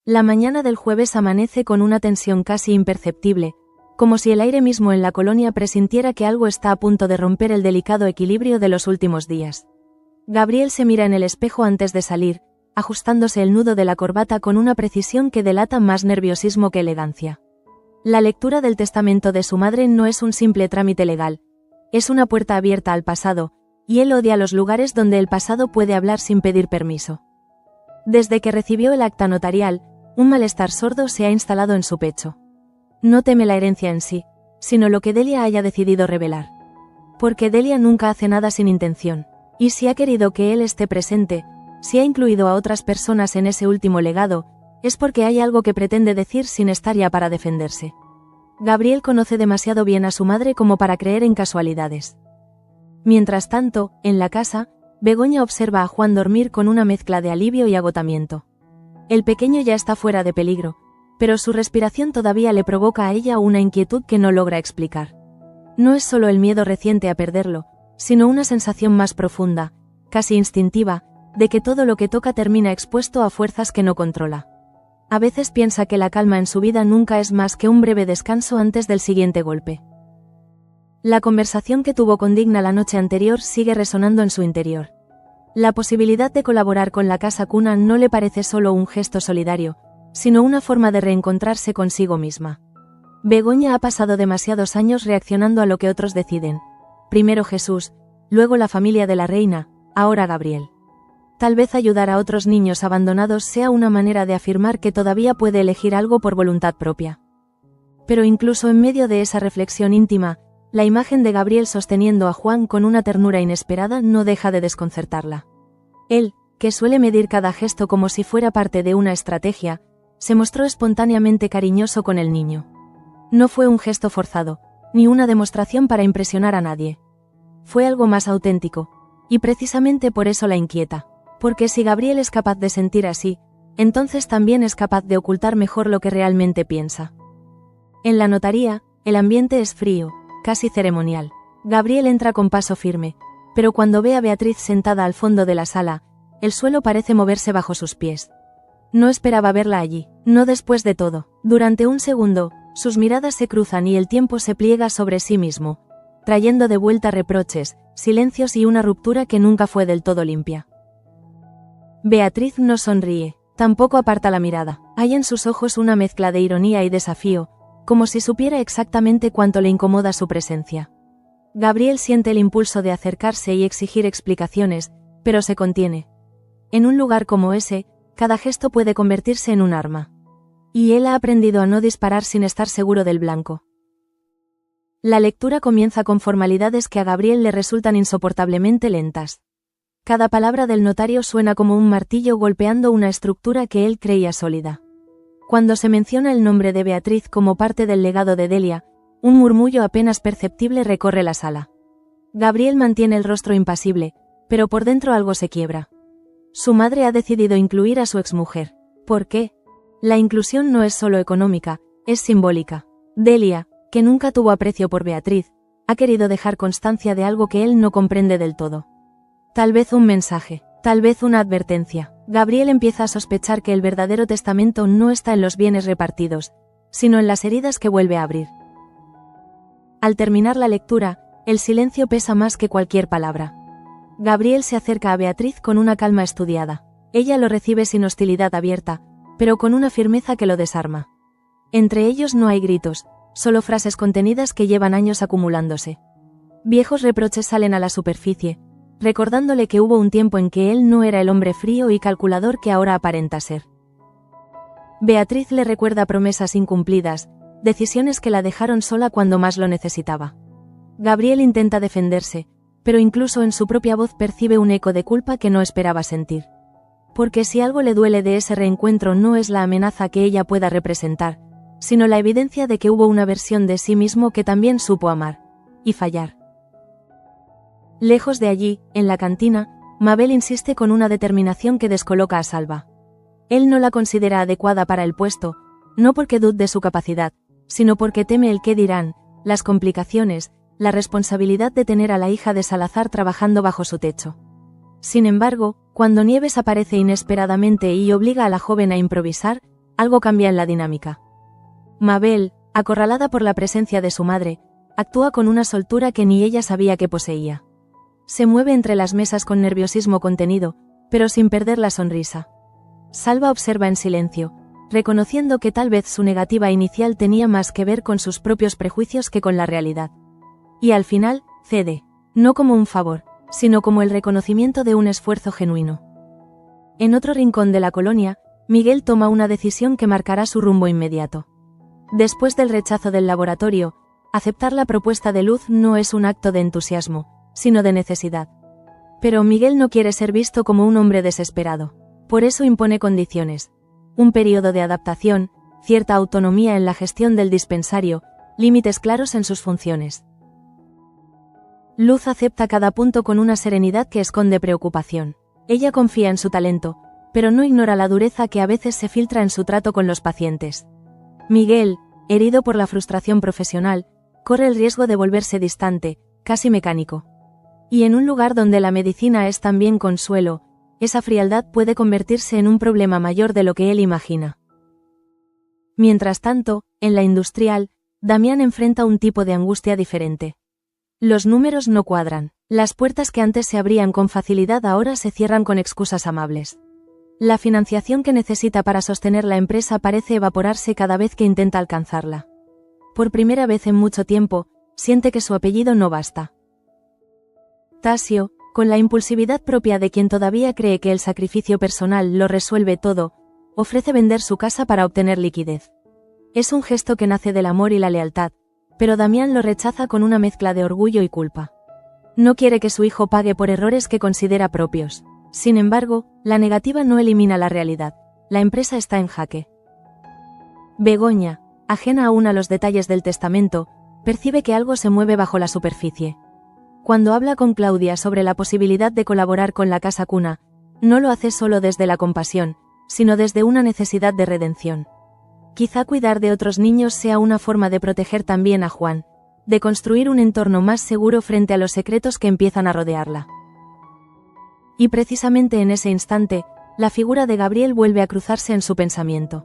La mañana del jueves amanece con una tensión casi imperceptible, como si el aire mismo en la colonia presintiera que algo está a punto de romper el delicado equilibrio de los últimos días. Gabriel se mira en el espejo antes de salir, ajustándose el nudo de la corbata con una precisión que delata más nerviosismo que elegancia. La lectura del testamento de su madre no es un simple trámite legal, es una puerta abierta al pasado, y él odia los lugares donde el pasado puede hablar sin pedir permiso. Desde que recibió el acta notarial, un malestar sordo se ha instalado en su pecho. No teme la herencia en sí, sino lo que Delia haya decidido revelar. Porque Delia nunca hace nada sin intención, y si ha querido que él esté presente, si ha incluido a otras personas en ese último legado, es porque hay algo que pretende decir sin estar ya para defenderse. Gabriel conoce demasiado bien a su madre como para creer en casualidades. Mientras tanto, en la casa, Begoña observa a Juan dormir con una mezcla de alivio y agotamiento. El pequeño ya está fuera de peligro, pero su respiración todavía le provoca a ella una inquietud que no logra explicar. No es solo el miedo reciente a perderlo, sino una sensación más profunda, casi instintiva, de que todo lo que toca termina expuesto a fuerzas que no controla. A veces piensa que la calma en su vida nunca es más que un breve descanso antes del siguiente golpe. La conversación que tuvo con Digna la noche anterior sigue resonando en su interior. La posibilidad de colaborar con la casa cuna no le parece solo un gesto solidario, sino una forma de reencontrarse consigo misma. Begoña ha pasado demasiados años reaccionando a lo que otros deciden. Primero Jesús, luego la familia de la reina, ahora Gabriel. Tal vez ayudar a otros niños abandonados sea una manera de afirmar que todavía puede elegir algo por voluntad propia. Pero incluso en medio de esa reflexión íntima, la imagen de Gabriel sosteniendo a Juan con una ternura inesperada no deja de desconcertarla. Él, que suele medir cada gesto como si fuera parte de una estrategia, se mostró espontáneamente cariñoso con el niño. No fue un gesto forzado, ni una demostración para impresionar a nadie. Fue algo más auténtico, y precisamente por eso la inquieta, porque si Gabriel es capaz de sentir así, entonces también es capaz de ocultar mejor lo que realmente piensa. En la notaría, el ambiente es frío, casi ceremonial. Gabriel entra con paso firme, pero cuando ve a Beatriz sentada al fondo de la sala, el suelo parece moverse bajo sus pies. No esperaba verla allí, no después de todo. Durante un segundo, sus miradas se cruzan y el tiempo se pliega sobre sí mismo, trayendo de vuelta reproches, silencios y una ruptura que nunca fue del todo limpia. Beatriz no sonríe, tampoco aparta la mirada. Hay en sus ojos una mezcla de ironía y desafío, como si supiera exactamente cuánto le incomoda su presencia. Gabriel siente el impulso de acercarse y exigir explicaciones, pero se contiene. En un lugar como ese, cada gesto puede convertirse en un arma. Y él ha aprendido a no disparar sin estar seguro del blanco. La lectura comienza con formalidades que a Gabriel le resultan insoportablemente lentas. Cada palabra del notario suena como un martillo golpeando una estructura que él creía sólida. Cuando se menciona el nombre de Beatriz como parte del legado de Delia, un murmullo apenas perceptible recorre la sala. Gabriel mantiene el rostro impasible, pero por dentro algo se quiebra. Su madre ha decidido incluir a su exmujer. ¿Por qué? La inclusión no es solo económica, es simbólica. Delia, que nunca tuvo aprecio por Beatriz, ha querido dejar constancia de algo que él no comprende del todo. Tal vez un mensaje, tal vez una advertencia. Gabriel empieza a sospechar que el verdadero testamento no está en los bienes repartidos, sino en las heridas que vuelve a abrir. Al terminar la lectura, el silencio pesa más que cualquier palabra. Gabriel se acerca a Beatriz con una calma estudiada. Ella lo recibe sin hostilidad abierta, pero con una firmeza que lo desarma. Entre ellos no hay gritos, solo frases contenidas que llevan años acumulándose. Viejos reproches salen a la superficie, recordándole que hubo un tiempo en que él no era el hombre frío y calculador que ahora aparenta ser. Beatriz le recuerda promesas incumplidas, decisiones que la dejaron sola cuando más lo necesitaba. Gabriel intenta defenderse, pero incluso en su propia voz percibe un eco de culpa que no esperaba sentir. Porque si algo le duele de ese reencuentro no es la amenaza que ella pueda representar, sino la evidencia de que hubo una versión de sí mismo que también supo amar y fallar. Lejos de allí, en la cantina, Mabel insiste con una determinación que descoloca a Salva. Él no la considera adecuada para el puesto, no porque dude de su capacidad, sino porque teme el qué dirán, las complicaciones, la responsabilidad de tener a la hija de Salazar trabajando bajo su techo. Sin embargo, cuando Nieves aparece inesperadamente y obliga a la joven a improvisar, algo cambia en la dinámica. Mabel, acorralada por la presencia de su madre, actúa con una soltura que ni ella sabía que poseía. Se mueve entre las mesas con nerviosismo contenido, pero sin perder la sonrisa. Salva observa en silencio, reconociendo que tal vez su negativa inicial tenía más que ver con sus propios prejuicios que con la realidad. Y al final, cede, no como un favor, sino como el reconocimiento de un esfuerzo genuino. En otro rincón de la colonia, Miguel toma una decisión que marcará su rumbo inmediato. Después del rechazo del laboratorio, aceptar la propuesta de Luz no es un acto de entusiasmo, sino de necesidad. Pero Miguel no quiere ser visto como un hombre desesperado. Por eso impone condiciones. Un periodo de adaptación, cierta autonomía en la gestión del dispensario, límites claros en sus funciones. Luz acepta cada punto con una serenidad que esconde preocupación. Ella confía en su talento, pero no ignora la dureza que a veces se filtra en su trato con los pacientes. Miguel, herido por la frustración profesional, corre el riesgo de volverse distante, casi mecánico. Y en un lugar donde la medicina es también consuelo, esa frialdad puede convertirse en un problema mayor de lo que él imagina. Mientras tanto, en la industrial, Damián enfrenta un tipo de angustia diferente. Los números no cuadran, las puertas que antes se abrían con facilidad ahora se cierran con excusas amables. La financiación que necesita para sostener la empresa parece evaporarse cada vez que intenta alcanzarla. Por primera vez en mucho tiempo, siente que su apellido no basta. Tasio, con la impulsividad propia de quien todavía cree que el sacrificio personal lo resuelve todo, ofrece vender su casa para obtener liquidez. Es un gesto que nace del amor y la lealtad, pero Damián lo rechaza con una mezcla de orgullo y culpa. No quiere que su hijo pague por errores que considera propios. Sin embargo, la negativa no elimina la realidad. La empresa está en jaque. Begoña, ajena aún a los detalles del testamento, percibe que algo se mueve bajo la superficie. Cuando habla con Claudia sobre la posibilidad de colaborar con la casa cuna, no lo hace solo desde la compasión, sino desde una necesidad de redención. Quizá cuidar de otros niños sea una forma de proteger también a Juan, de construir un entorno más seguro frente a los secretos que empiezan a rodearla. Y precisamente en ese instante, la figura de Gabriel vuelve a cruzarse en su pensamiento.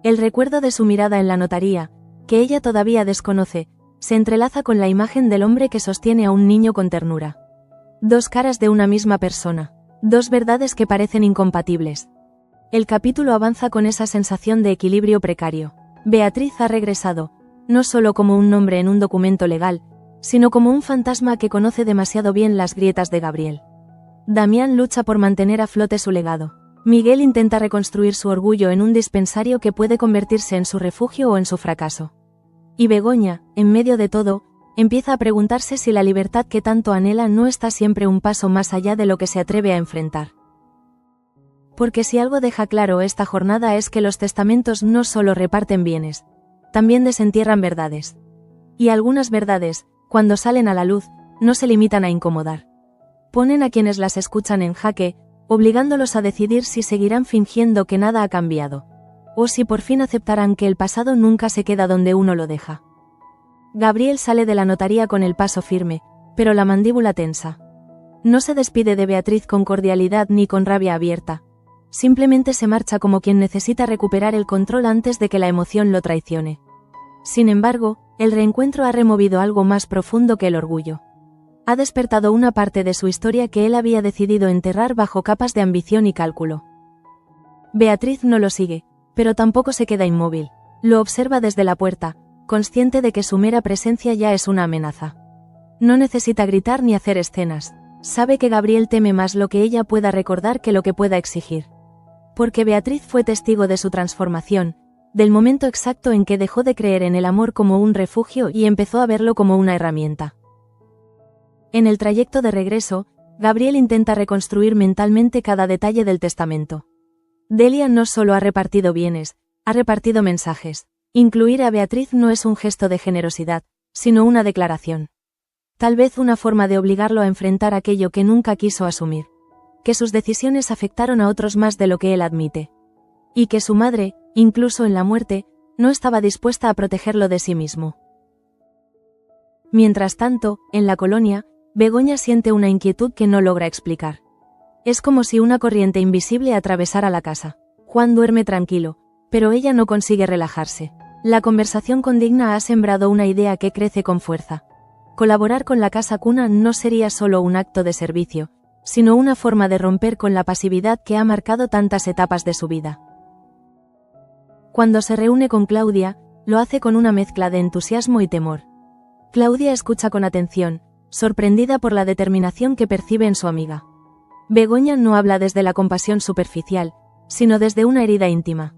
El recuerdo de su mirada en la notaría, que ella todavía desconoce, se entrelaza con la imagen del hombre que sostiene a un niño con ternura. Dos caras de una misma persona, dos verdades que parecen incompatibles. El capítulo avanza con esa sensación de equilibrio precario. Beatriz ha regresado, no solo como un nombre en un documento legal, sino como un fantasma que conoce demasiado bien las grietas de Gabriel. Damián lucha por mantener a flote su legado. Miguel intenta reconstruir su orgullo en un dispensario que puede convertirse en su refugio o en su fracaso. Y Begoña, en medio de todo, empieza a preguntarse si la libertad que tanto anhela no está siempre un paso más allá de lo que se atreve a enfrentar. Porque si algo deja claro esta jornada es que los testamentos no solo reparten bienes, también desentierran verdades. Y algunas verdades, cuando salen a la luz, no se limitan a incomodar. Ponen a quienes las escuchan en jaque, obligándolos a decidir si seguirán fingiendo que nada ha cambiado, o si por fin aceptarán que el pasado nunca se queda donde uno lo deja. Gabriel sale de la notaría con el paso firme, pero la mandíbula tensa. No se despide de Beatriz con cordialidad ni con rabia abierta. Simplemente se marcha como quien necesita recuperar el control antes de que la emoción lo traicione. Sin embargo, el reencuentro ha removido algo más profundo que el orgullo. Ha despertado una parte de su historia que él había decidido enterrar bajo capas de ambición y cálculo. Beatriz no lo sigue, pero tampoco se queda inmóvil. Lo observa desde la puerta, consciente de que su mera presencia ya es una amenaza. No necesita gritar ni hacer escenas. Sabe que Gabriel teme más lo que ella pueda recordar que lo que pueda exigir. Porque Beatriz fue testigo de su transformación, del momento exacto en que dejó de creer en el amor como un refugio y empezó a verlo como una herramienta. En el trayecto de regreso, Gabriel intenta reconstruir mentalmente cada detalle del testamento. Delia no solo ha repartido bienes, ha repartido mensajes. Incluir a Beatriz no es un gesto de generosidad, sino una declaración. Tal vez una forma de obligarlo a enfrentar aquello que nunca quiso asumir. Que sus decisiones afectaron a otros más de lo que él admite. Y que su madre, incluso en la muerte, no estaba dispuesta a protegerlo de sí mismo. Mientras tanto, en la colonia, Begoña siente una inquietud que no logra explicar. Es como si una corriente invisible atravesara la casa. Juan duerme tranquilo, Pero ella no consigue relajarse. La conversación con Digna ha sembrado una idea que crece con fuerza. Colaborar con la casa cuna no sería solo un acto de servicio, sino una forma de romper con la pasividad que ha marcado tantas etapas de su vida. Cuando se reúne con Claudia, lo hace con una mezcla de entusiasmo y temor. Claudia escucha con atención, sorprendida por la determinación que percibe en su amiga. Begoña no habla desde la compasión superficial, sino desde una herida íntima.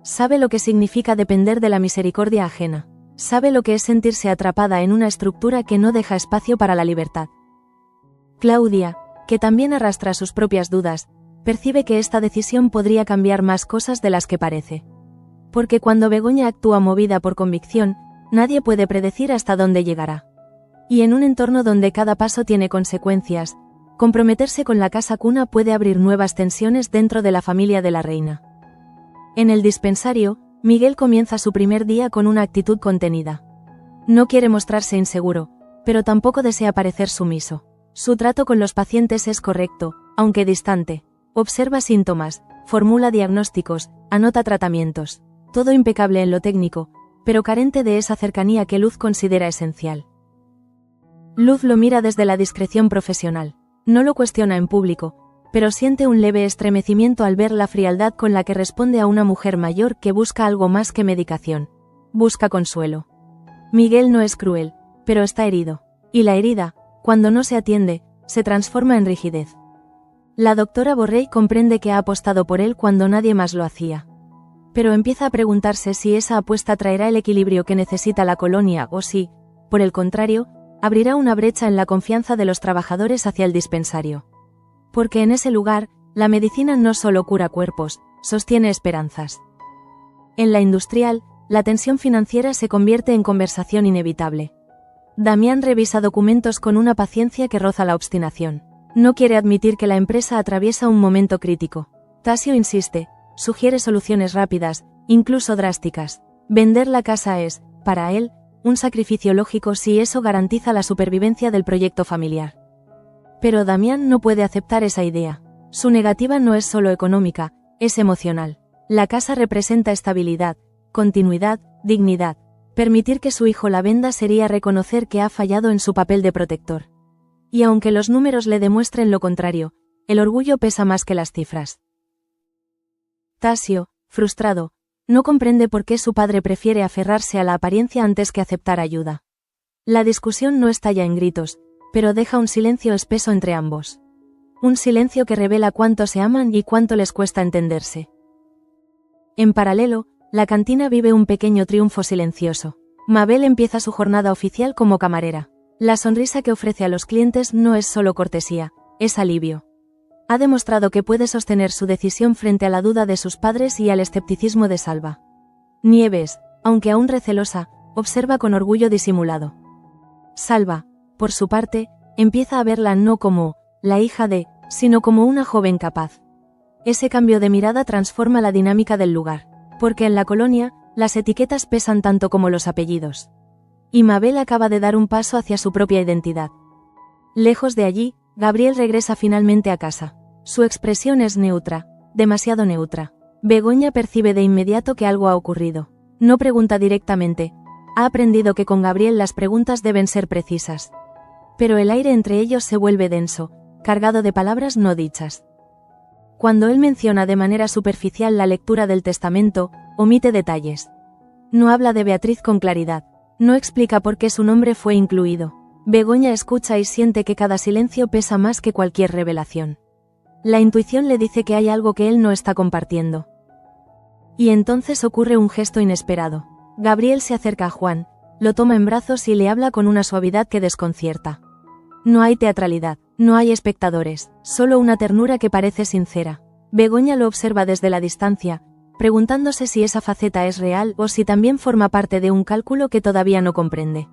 Sabe lo que significa depender de la misericordia ajena. Sabe lo que es sentirse atrapada en una estructura que no deja espacio para la libertad. Claudia, que también arrastra sus propias dudas, percibe que esta decisión podría cambiar más cosas de las que parece. Porque cuando Begoña actúa movida por convicción, nadie puede predecir hasta dónde llegará. Y en un entorno donde cada paso tiene consecuencias, comprometerse con la casa cuna puede abrir nuevas tensiones dentro de la familia de la reina. En el dispensario, Miguel comienza su primer día con una actitud contenida. No quiere mostrarse inseguro, pero tampoco desea parecer sumiso. Su trato con los pacientes es correcto, aunque distante. Observa síntomas, formula diagnósticos, anota tratamientos. Todo impecable en lo técnico, pero carente de esa cercanía que Luz considera esencial. Luz lo mira desde la discreción profesional. No lo cuestiona en público, pero siente un leve estremecimiento al ver la frialdad con la que responde a una mujer mayor que busca algo más que medicación. Busca consuelo. Miguel no es cruel, pero está herido. Y la herida, cuando no se atiende, se transforma en rigidez. La doctora Borrell comprende que ha apostado por él cuando nadie más lo hacía. Pero empieza a preguntarse si esa apuesta traerá el equilibrio que necesita la colonia o si, por el contrario, abrirá una brecha en la confianza de los trabajadores hacia el dispensario. Porque en ese lugar, la medicina no solo cura cuerpos, sostiene esperanzas. En la industrial, la tensión financiera se convierte en conversación inevitable. Damián revisa documentos con una paciencia que roza la obstinación. No quiere admitir que la empresa atraviesa un momento crítico. Tasio insiste, sugiere soluciones rápidas, incluso drásticas. Vender la casa es, para él, un sacrificio lógico si eso garantiza la supervivencia del proyecto familiar. Pero Damián no puede aceptar esa idea. Su negativa no es solo económica, es emocional. La casa representa estabilidad, continuidad, dignidad. Permitir que su hijo la venda sería reconocer que ha fallado en su papel de protector. Y aunque los números le demuestren lo contrario, el orgullo pesa más que las cifras. Tasio, frustrado, no comprende por qué su padre prefiere aferrarse a la apariencia antes que aceptar ayuda. La discusión no estalla en gritos, pero deja un silencio espeso entre ambos. Un silencio que revela cuánto se aman y cuánto les cuesta entenderse. En paralelo, la cantina vive un pequeño triunfo silencioso. Mabel empieza su jornada oficial como camarera. La sonrisa que ofrece a los clientes no es solo cortesía, es alivio. Ha demostrado que puede sostener su decisión frente a la duda de sus padres y al escepticismo de Salva. Nieves, aunque aún recelosa, observa con orgullo disimulado. Salva, por su parte, empieza a verla no como la hija de, sino como una joven capaz. Ese cambio de mirada transforma la dinámica del lugar, porque en la colonia, las etiquetas pesan tanto como los apellidos. Y Mabel acaba de dar un paso hacia su propia identidad. Lejos de allí, Gabriel regresa finalmente a casa. Su expresión es neutra, demasiado neutra. Begoña percibe de inmediato que algo ha ocurrido. No pregunta directamente. Ha aprendido que con Gabriel las preguntas deben ser precisas. Pero el aire entre ellos se vuelve denso, cargado de palabras no dichas. Cuando él menciona de manera superficial la lectura del testamento, omite detalles. No habla de Beatriz con claridad. No explica por qué su nombre fue incluido. Begoña escucha y siente que cada silencio pesa más que cualquier revelación. La intuición le dice que hay algo que él no está compartiendo. Y entonces ocurre un gesto inesperado. Gabriel se acerca a Juan, lo toma en brazos y le habla con una suavidad que desconcierta. No hay teatralidad, no hay espectadores, solo una ternura que parece sincera. Begoña lo observa desde la distancia, preguntándose si esa faceta es real o si también forma parte de un cálculo que todavía no comprende.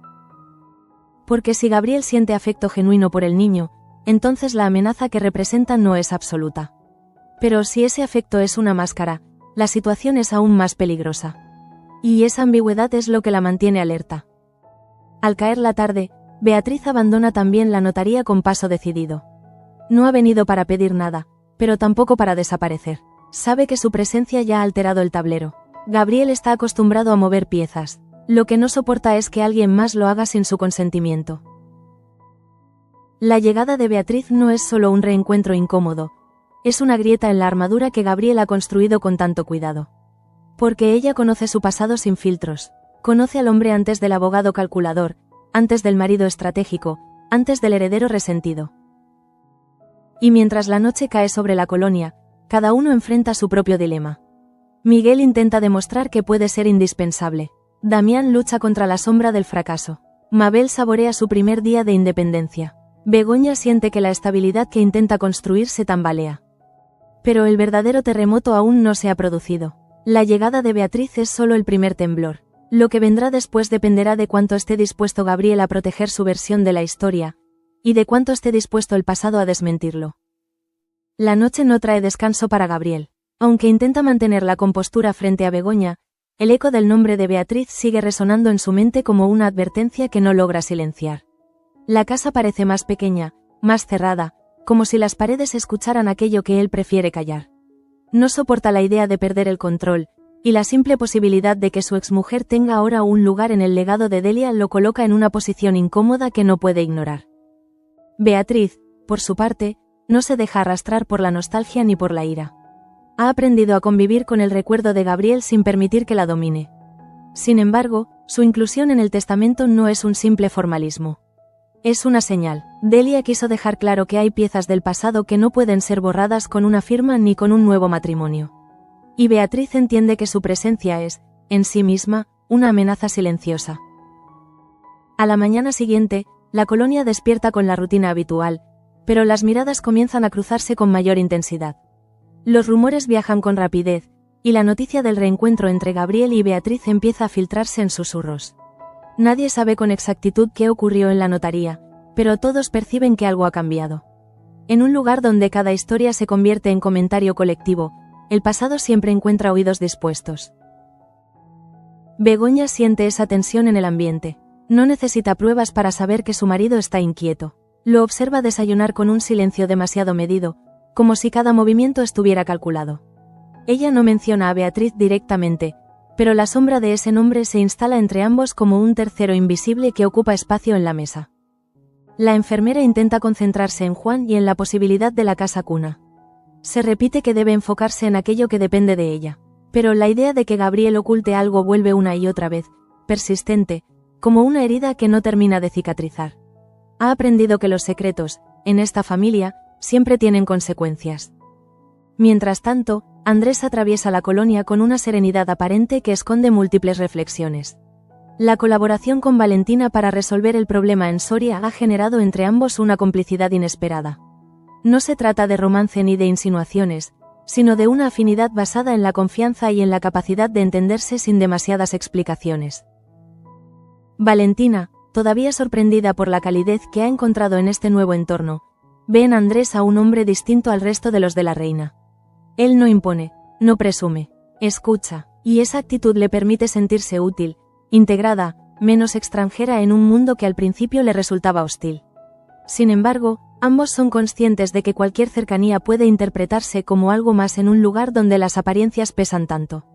Porque si Gabriel siente afecto genuino por el niño, entonces la amenaza que representa no es absoluta. Pero si ese afecto es una máscara, la situación es aún más peligrosa. Y esa ambigüedad es lo que la mantiene alerta. Al caer la tarde, Beatriz abandona también la notaría con paso decidido. No ha venido para pedir nada, pero tampoco para desaparecer. Sabe que su presencia ya ha alterado el tablero. Gabriel está acostumbrado a mover piezas. Lo que no soporta es que alguien más lo haga sin su consentimiento. La llegada de Beatriz no es solo un reencuentro incómodo, es una grieta en la armadura que Gabriel ha construido con tanto cuidado. Porque ella conoce su pasado sin filtros, conoce al hombre antes del abogado calculador, antes del marido estratégico, antes del heredero resentido. Y mientras la noche cae sobre la colonia, cada uno enfrenta su propio dilema. Miguel intenta demostrar que puede ser indispensable. Damián lucha contra la sombra del fracaso. Mabel saborea su primer día de independencia. Begoña siente que la estabilidad que intenta construir se tambalea. Pero el verdadero terremoto aún no se ha producido. La llegada de Beatriz es solo el primer temblor. Lo que vendrá después dependerá de cuánto esté dispuesto Gabriel a proteger su versión de la historia, y de cuánto esté dispuesto el pasado a desmentirlo. La noche no trae descanso para Gabriel. Aunque intenta mantener la compostura frente a Begoña, el eco del nombre de Beatriz sigue resonando en su mente como una advertencia que no logra silenciar. La casa parece más pequeña, más cerrada, como si las paredes escucharan aquello que él prefiere callar. No soporta la idea de perder el control, y la simple posibilidad de que su exmujer tenga ahora un lugar en el legado de Delia lo coloca en una posición incómoda que no puede ignorar. Beatriz, por su parte, no se deja arrastrar por la nostalgia ni por la ira. Ha aprendido a convivir con el recuerdo de Gabriel sin permitir que la domine. Sin embargo, su inclusión en el testamento no es un simple formalismo. Es una señal. Delia quiso dejar claro que hay piezas del pasado que no pueden ser borradas con una firma ni con un nuevo matrimonio. Y Beatriz entiende que su presencia es, en sí misma, una amenaza silenciosa. A la mañana siguiente, la colonia despierta con la rutina habitual, pero las miradas comienzan a cruzarse con mayor intensidad. Los rumores viajan con rapidez, y la noticia del reencuentro entre Gabriel y Beatriz empieza a filtrarse en susurros. Nadie sabe con exactitud qué ocurrió en la notaría, pero todos perciben que algo ha cambiado. En un lugar donde cada historia se convierte en comentario colectivo, el pasado siempre encuentra oídos dispuestos. Begoña siente esa tensión en el ambiente. No necesita pruebas para saber que su marido está inquieto. Lo observa desayunar con un silencio demasiado medido, como si cada movimiento estuviera calculado. Ella no menciona a Beatriz directamente, pero la sombra de ese nombre se instala entre ambos como un tercero invisible que ocupa espacio en la mesa. La enfermera intenta concentrarse en Juan y en la posibilidad de la casa cuna. Se repite que debe enfocarse en aquello que depende de ella, pero la idea de que Gabriel oculte algo vuelve una y otra vez, persistente, como una herida que no termina de cicatrizar. Ha aprendido que los secretos, en esta familia, siempre tienen consecuencias. Mientras tanto, Andrés atraviesa la colonia con una serenidad aparente que esconde múltiples reflexiones. La colaboración con Valentina para resolver el problema en Soria ha generado entre ambos una complicidad inesperada. No se trata de romance ni de insinuaciones, sino de una afinidad basada en la confianza y en la capacidad de entenderse sin demasiadas explicaciones. Valentina, todavía sorprendida por la calidez que ha encontrado en este nuevo entorno, ve en Andrés a un hombre distinto al resto de los de la reina. Él no impone, no presume, escucha, y esa actitud le permite sentirse útil, integrada, menos extranjera en un mundo que al principio le resultaba hostil. Sin embargo, ambos son conscientes de que cualquier cercanía puede interpretarse como algo más en un lugar donde las apariencias pesan tanto.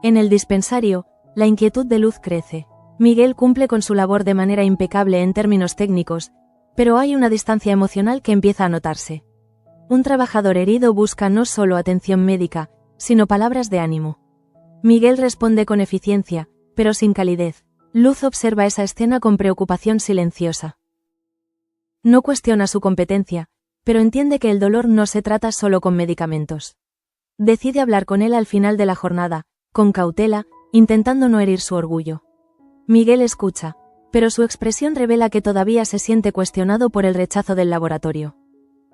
En el dispensario, la inquietud de Luz crece. Miguel cumple con su labor de manera impecable en términos técnicos, pero hay una distancia emocional que empieza a notarse. Un trabajador herido busca no solo atención médica, sino palabras de ánimo. Miguel responde con eficiencia, pero sin calidez. Luz observa esa escena con preocupación silenciosa. No cuestiona su competencia, pero entiende que el dolor no se trata solo con medicamentos. Decide hablar con él al final de la jornada, con cautela, intentando no herir su orgullo. Miguel escucha, pero su expresión revela que todavía se siente cuestionado por el rechazo del laboratorio.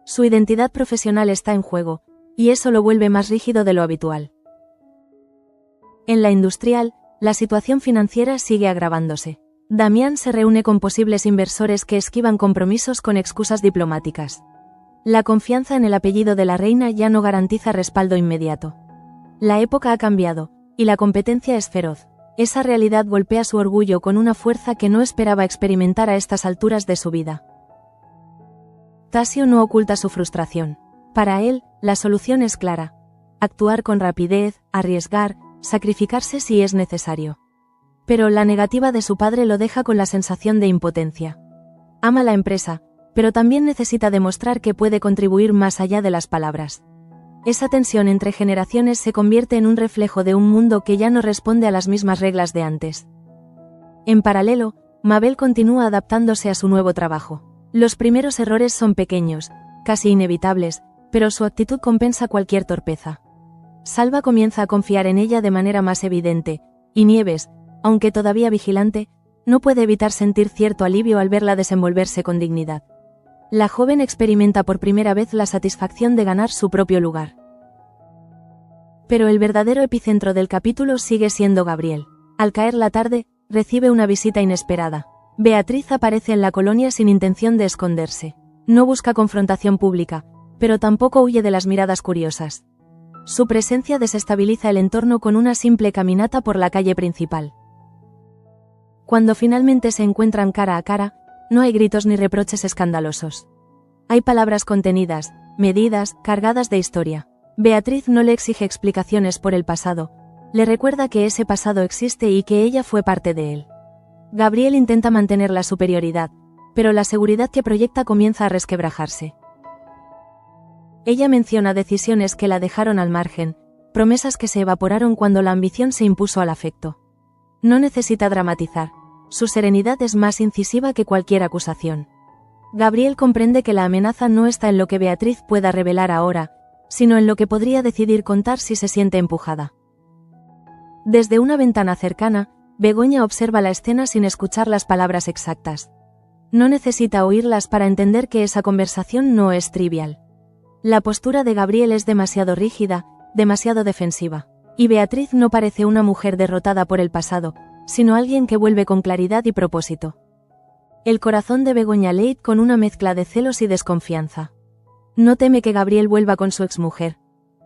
Su identidad profesional está en juego, y eso lo vuelve más rígido de lo habitual. En la industrial, la situación financiera sigue agravándose. Damián se reúne con posibles inversores que esquivan compromisos con excusas diplomáticas. La confianza en el apellido de la reina ya no garantiza respaldo inmediato. La época ha cambiado, y la competencia es feroz. Esa realidad golpea su orgullo con una fuerza que no esperaba experimentar a estas alturas de su vida. Tasio no oculta su frustración. Para él, la solución es clara. Actuar con rapidez, arriesgar, sacrificarse si es necesario. Pero la negativa de su padre lo deja con la sensación de impotencia. Ama la empresa, pero también necesita demostrar que puede contribuir más allá de las palabras. Esa tensión entre generaciones se convierte en un reflejo de un mundo que ya no responde a las mismas reglas de antes. En paralelo, Mabel continúa adaptándose a su nuevo trabajo. Los primeros errores son pequeños, casi inevitables, pero su actitud compensa cualquier torpeza. Salva comienza a confiar en ella de manera más evidente, y Nieves, aunque todavía vigilante, no puede evitar sentir cierto alivio al verla desenvolverse con dignidad. La joven experimenta por primera vez la satisfacción de ganar su propio lugar. Pero el verdadero epicentro del capítulo sigue siendo Gabriel. Al caer la tarde, recibe una visita inesperada. Beatriz aparece en la colonia sin intención de esconderse. No busca confrontación pública, pero tampoco huye de las miradas curiosas. Su presencia desestabiliza el entorno con una simple caminata por la calle principal. Cuando finalmente se encuentran cara a cara, no hay gritos ni reproches escandalosos. Hay palabras contenidas, medidas, cargadas de historia. Beatriz no le exige explicaciones por el pasado, le recuerda que ese pasado existe y que ella fue parte de él. Gabriel intenta mantener la superioridad, pero la seguridad que proyecta comienza a resquebrajarse. Ella menciona decisiones que la dejaron al margen, promesas que se evaporaron cuando la ambición se impuso al afecto. No necesita dramatizar, su serenidad es más incisiva que cualquier acusación. Gabriel comprende que la amenaza no está en lo que Beatriz pueda revelar ahora, sino en lo que podría decidir contar si se siente empujada. Desde una ventana cercana, Begoña observa la escena sin escuchar las palabras exactas. No necesita oírlas para entender que esa conversación no es trivial. La postura de Gabriel es demasiado rígida, demasiado defensiva. Y Beatriz no parece una mujer derrotada por el pasado, sino alguien que vuelve con claridad y propósito. El corazón de Begoña late con una mezcla de celos y desconfianza. No teme que Gabriel vuelva con su exmujer.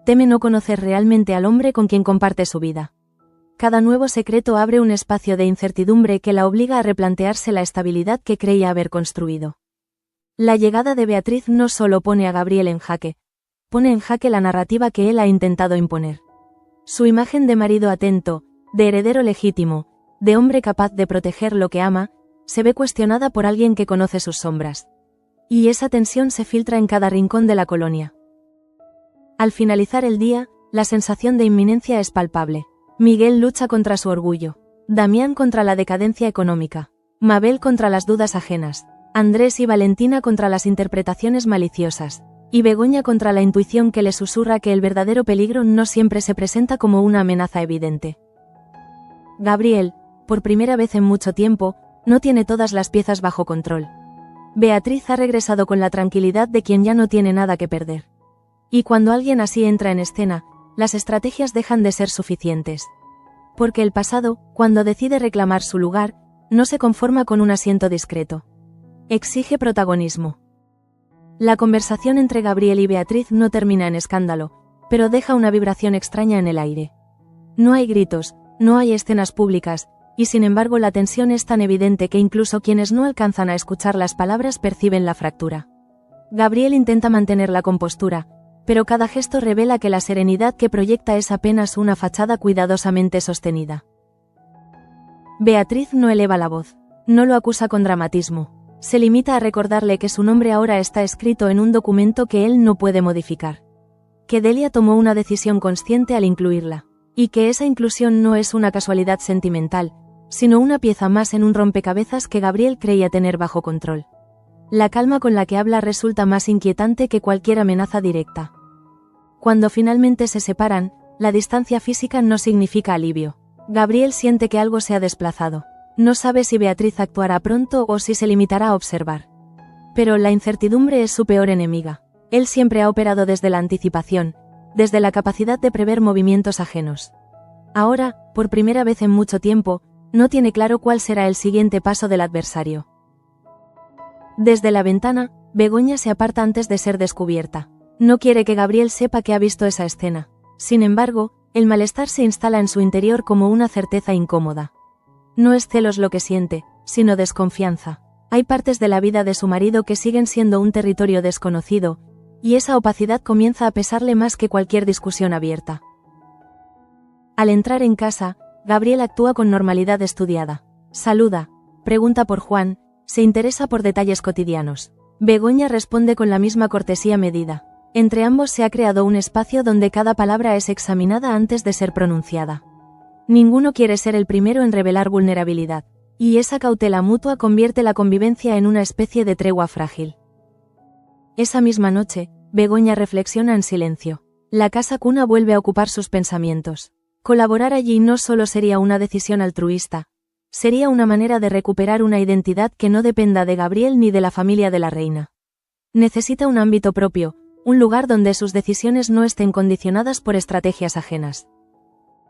Teme no conocer realmente al hombre con quien comparte su vida. Cada nuevo secreto abre un espacio de incertidumbre que la obliga a replantearse la estabilidad que creía haber construido. La llegada de Beatriz no solo pone a Gabriel en jaque, pone en jaque la narrativa que él ha intentado imponer. Su imagen de marido atento, de heredero legítimo, de hombre capaz de proteger lo que ama, se ve cuestionada por alguien que conoce sus sombras. Y esa tensión se filtra en cada rincón de la colonia. Al finalizar el día, la sensación de inminencia es palpable. Miguel lucha contra su orgullo, Damián contra la decadencia económica, Mabel contra las dudas ajenas, Andrés y Valentina contra las interpretaciones maliciosas, y Begoña contra la intuición que le susurra que el verdadero peligro no siempre se presenta como una amenaza evidente. Gabriel, por primera vez en mucho tiempo, no tiene todas las piezas bajo control. Beatriz ha regresado con la tranquilidad de quien ya no tiene nada que perder. Y cuando alguien así entra en escena, las estrategias dejan de ser suficientes. Porque el pasado, cuando decide reclamar su lugar, no se conforma con un asiento discreto. Exige protagonismo. La conversación entre Gabriel y Beatriz no termina en escándalo, pero deja una vibración extraña en el aire. No hay gritos, no hay escenas públicas, y sin embargo la tensión es tan evidente que incluso quienes no alcanzan a escuchar las palabras perciben la fractura. Gabriel intenta mantener la compostura, pero cada gesto revela que la serenidad que proyecta es apenas una fachada cuidadosamente sostenida. Beatriz no eleva la voz, no lo acusa con dramatismo. Se limita a recordarle que su nombre ahora está escrito en un documento que él no puede modificar. Que Delia tomó una decisión consciente al incluirla, y que esa inclusión no es una casualidad sentimental, sino una pieza más en un rompecabezas que Gabriel creía tener bajo control. La calma con la que habla resulta más inquietante que cualquier amenaza directa. Cuando finalmente se separan, la distancia física no significa alivio. Gabriel siente que algo se ha desplazado. No sabe si Beatriz actuará pronto o si se limitará a observar. Pero la incertidumbre es su peor enemiga. Él siempre ha operado desde la anticipación, desde la capacidad de prever movimientos ajenos. Ahora, por primera vez en mucho tiempo, no tiene claro cuál será el siguiente paso del adversario. Desde la ventana, Begoña se aparta antes de ser descubierta. No quiere que Gabriel sepa que ha visto esa escena. Sin embargo, el malestar se instala en su interior como una certeza incómoda. No es celos lo que siente, sino desconfianza. Hay partes de la vida de su marido que siguen siendo un territorio desconocido, y esa opacidad comienza a pesarle más que cualquier discusión abierta. Al entrar en casa, Gabriel actúa con normalidad estudiada. Saluda, pregunta por Juan, se interesa por detalles cotidianos. Begoña responde con la misma cortesía medida. Entre ambos se ha creado un espacio donde cada palabra es examinada antes de ser pronunciada. Ninguno quiere ser el primero en revelar vulnerabilidad, y esa cautela mutua convierte la convivencia en una especie de tregua frágil. Esa misma noche, Begoña reflexiona en silencio. La casa cuna vuelve a ocupar sus pensamientos. Colaborar allí no solo sería una decisión altruista, sería una manera de recuperar una identidad que no dependa de Gabriel ni de la familia de la reina. Necesita un ámbito propio, un lugar donde sus decisiones no estén condicionadas por estrategias ajenas.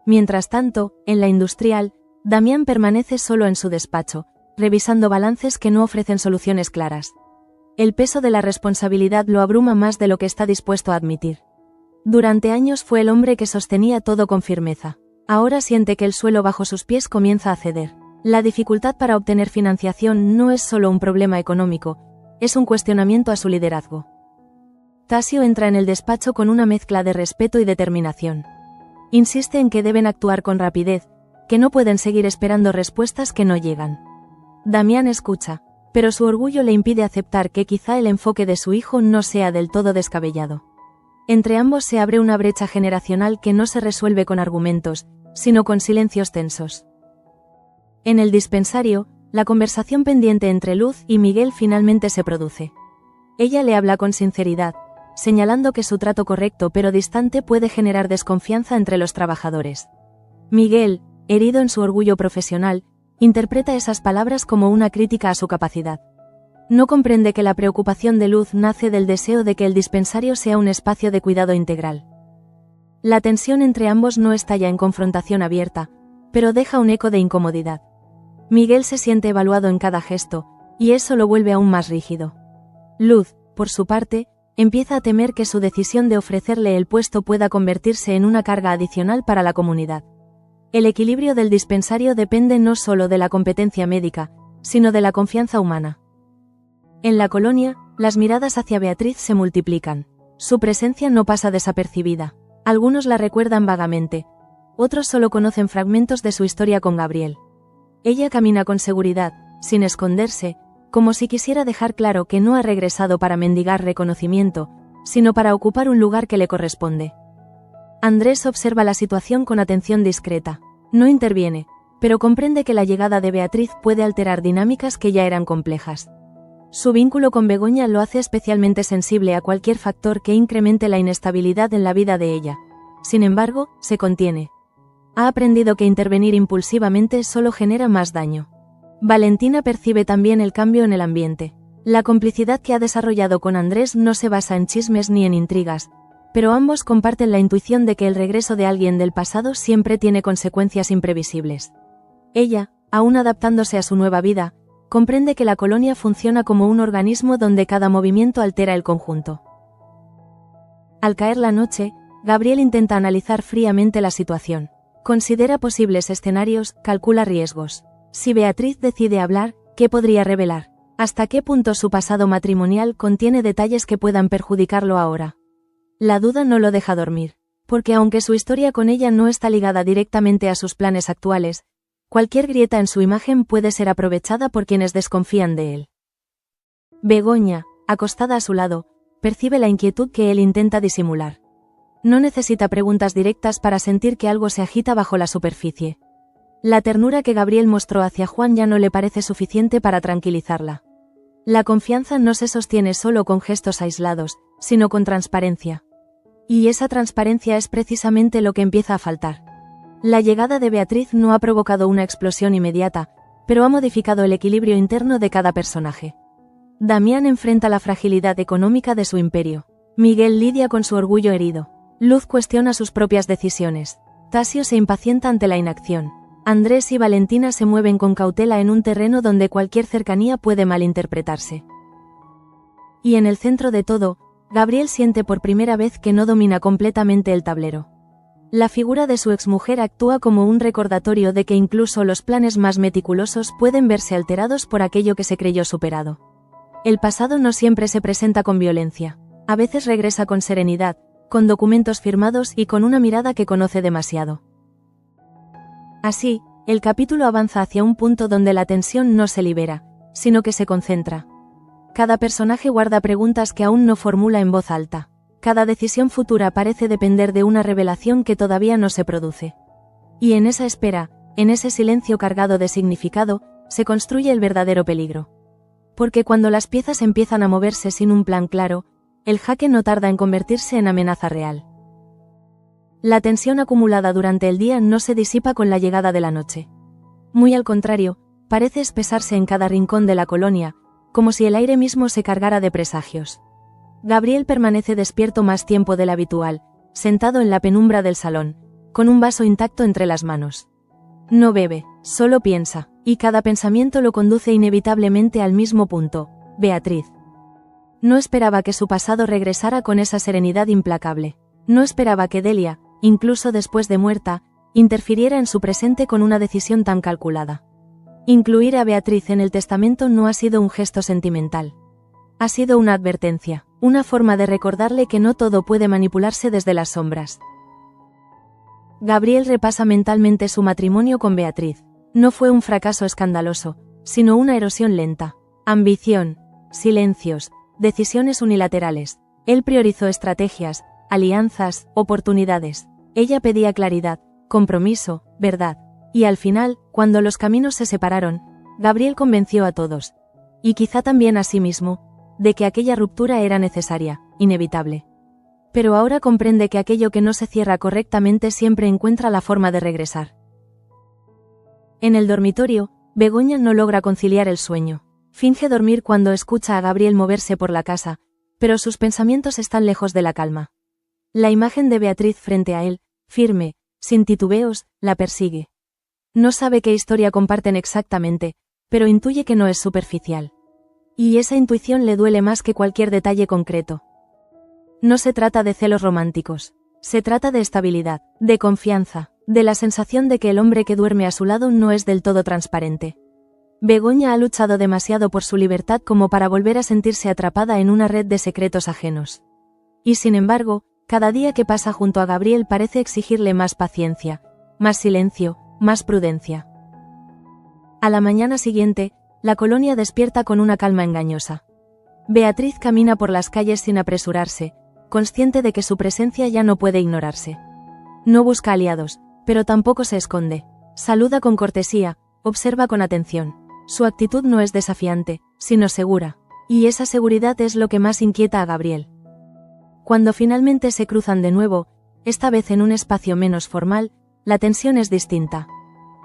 Mientras tanto, en la industrial, Damián permanece solo en su despacho, revisando balances que no ofrecen soluciones claras. El peso de la responsabilidad lo abruma más de lo que está dispuesto a admitir. Durante años fue el hombre que sostenía todo con firmeza. Ahora siente que el suelo bajo sus pies comienza a ceder. La dificultad para obtener financiación no es solo un problema económico, es un cuestionamiento a su liderazgo. Tasio entra en el despacho con una mezcla de respeto y determinación. Insiste en que deben actuar con rapidez, que no pueden seguir esperando respuestas que no llegan. Damián escucha, pero su orgullo le impide aceptar que quizá el enfoque de su hijo no sea del todo descabellado. Entre ambos se abre una brecha generacional que no se resuelve con argumentos, sino con silencios tensos. En el dispensario, la conversación pendiente entre Luz y Miguel finalmente se produce. Ella le habla con sinceridad, señalando que su trato correcto pero distante puede generar desconfianza entre los trabajadores. Miguel, herido en su orgullo profesional, interpreta esas palabras como una crítica a su capacidad. No comprende que la preocupación de Luz nace del deseo de que el dispensario sea un espacio de cuidado integral. La tensión entre ambos no estalla en confrontación abierta, pero deja un eco de incomodidad. Miguel se siente evaluado en cada gesto, y eso lo vuelve aún más rígido. Luz, por su parte, empieza a temer que su decisión de ofrecerle el puesto pueda convertirse en una carga adicional para la comunidad. El equilibrio del dispensario depende no solo de la competencia médica, sino de la confianza humana. En la colonia, las miradas hacia Beatriz se multiplican. Su presencia no pasa desapercibida. Algunos la recuerdan vagamente, otros solo conocen fragmentos de su historia con Gabriel. Ella camina con seguridad, sin esconderse, como si quisiera dejar claro que no ha regresado para mendigar reconocimiento, sino para ocupar un lugar que le corresponde. Andrés observa la situación con atención discreta. No interviene, pero comprende que la llegada de Beatriz puede alterar dinámicas que ya eran complejas. Su vínculo con Begoña lo hace especialmente sensible a cualquier factor que incremente la inestabilidad en la vida de ella. Sin embargo, se contiene. Ha aprendido que intervenir impulsivamente solo genera más daño. Valentina percibe también el cambio en el ambiente. La complicidad que ha desarrollado con Andrés no se basa en chismes ni en intrigas, pero ambos comparten la intuición de que el regreso de alguien del pasado siempre tiene consecuencias imprevisibles. Ella, aún adaptándose a su nueva vida, comprende que la colonia funciona como un organismo donde cada movimiento altera el conjunto. Al caer la noche, Gabriel intenta analizar fríamente la situación. Considera posibles escenarios, calcula riesgos. Si Beatriz decide hablar, ¿qué podría revelar? ¿Hasta qué punto su pasado matrimonial contiene detalles que puedan perjudicarlo ahora? La duda no lo deja dormir, porque aunque su historia con ella no está ligada directamente a sus planes actuales, cualquier grieta en su imagen puede ser aprovechada por quienes desconfían de él. Begoña, acostada a su lado, percibe la inquietud que él intenta disimular. No necesita preguntas directas para sentir que algo se agita bajo la superficie. La ternura que Gabriel mostró hacia Juan ya no le parece suficiente para tranquilizarla. La confianza no se sostiene solo con gestos aislados, sino con transparencia. Y esa transparencia es precisamente lo que empieza a faltar. La llegada de Beatriz no ha provocado una explosión inmediata, pero ha modificado el equilibrio interno de cada personaje. Damián enfrenta la fragilidad económica de su imperio. Miguel lidia con su orgullo herido. Luz cuestiona sus propias decisiones. Tasio se impacienta ante la inacción. Andrés y Valentina se mueven con cautela en un terreno donde cualquier cercanía puede malinterpretarse. Y en el centro de todo, Gabriel siente por primera vez que no domina completamente el tablero. La figura de su exmujer actúa como un recordatorio de que incluso los planes más meticulosos pueden verse alterados por aquello que se creyó superado. El pasado no siempre se presenta con violencia. A veces regresa con serenidad, con documentos firmados y con una mirada que conoce demasiado. Así, el capítulo avanza hacia un punto donde la tensión no se libera, sino que se concentra. Cada personaje guarda preguntas que aún no formula en voz alta. Cada decisión futura parece depender de una revelación que todavía no se produce. Y en esa espera, en ese silencio cargado de significado, se construye el verdadero peligro. Porque cuando las piezas empiezan a moverse sin un plan claro, el jaque no tarda en convertirse en amenaza real. La tensión acumulada durante el día no se disipa con la llegada de la noche. Muy al contrario, parece espesarse en cada rincón de la colonia, como si el aire mismo se cargara de presagios. Gabriel permanece despierto más tiempo del habitual, sentado en la penumbra del salón, con un vaso intacto entre las manos. No bebe, solo piensa, y cada pensamiento lo conduce inevitablemente al mismo punto: Beatriz. No esperaba que su pasado regresara con esa serenidad implacable. No esperaba que Delia, incluso después de muerta, interfiriera en su presente con una decisión tan calculada. Incluir a Beatriz en el testamento no ha sido un gesto sentimental. Ha sido una advertencia, una forma de recordarle que no todo puede manipularse desde las sombras. Gabriel repasa mentalmente su matrimonio con Beatriz. No fue un fracaso escandaloso, sino una erosión lenta. Ambición, silencios, decisiones unilaterales. Él priorizó estrategias, alianzas, oportunidades. Ella pedía claridad, compromiso, verdad. Y al final, cuando los caminos se separaron, Gabriel convenció a todos, y quizá también a sí mismo, de que aquella ruptura era necesaria, inevitable. Pero ahora comprende que aquello que no se cierra correctamente siempre encuentra la forma de regresar. En el dormitorio, Begoña no logra conciliar el sueño. Finge dormir cuando escucha a Gabriel moverse por la casa, pero sus pensamientos están lejos de la calma. La imagen de Beatriz frente a él, firme, sin titubeos, la persigue. No sabe qué historia comparten exactamente, pero intuye que no es superficial. Y esa intuición le duele más que cualquier detalle concreto. No se trata de celos románticos. Se trata de estabilidad, de confianza, de la sensación de que el hombre que duerme a su lado no es del todo transparente. Begoña ha luchado demasiado por su libertad como para volver a sentirse atrapada en una red de secretos ajenos. Y sin embargo, cada día que pasa junto a Gabriel parece exigirle más paciencia, más silencio, más prudencia. A la mañana siguiente, la colonia despierta con una calma engañosa. Beatriz camina por las calles sin apresurarse, consciente de que su presencia ya no puede ignorarse. No busca aliados, pero tampoco se esconde. Saluda con cortesía, observa con atención. Su actitud no es desafiante, sino segura, y esa seguridad es lo que más inquieta a Gabriel. Cuando finalmente se cruzan de nuevo, esta vez en un espacio menos formal, la tensión es distinta.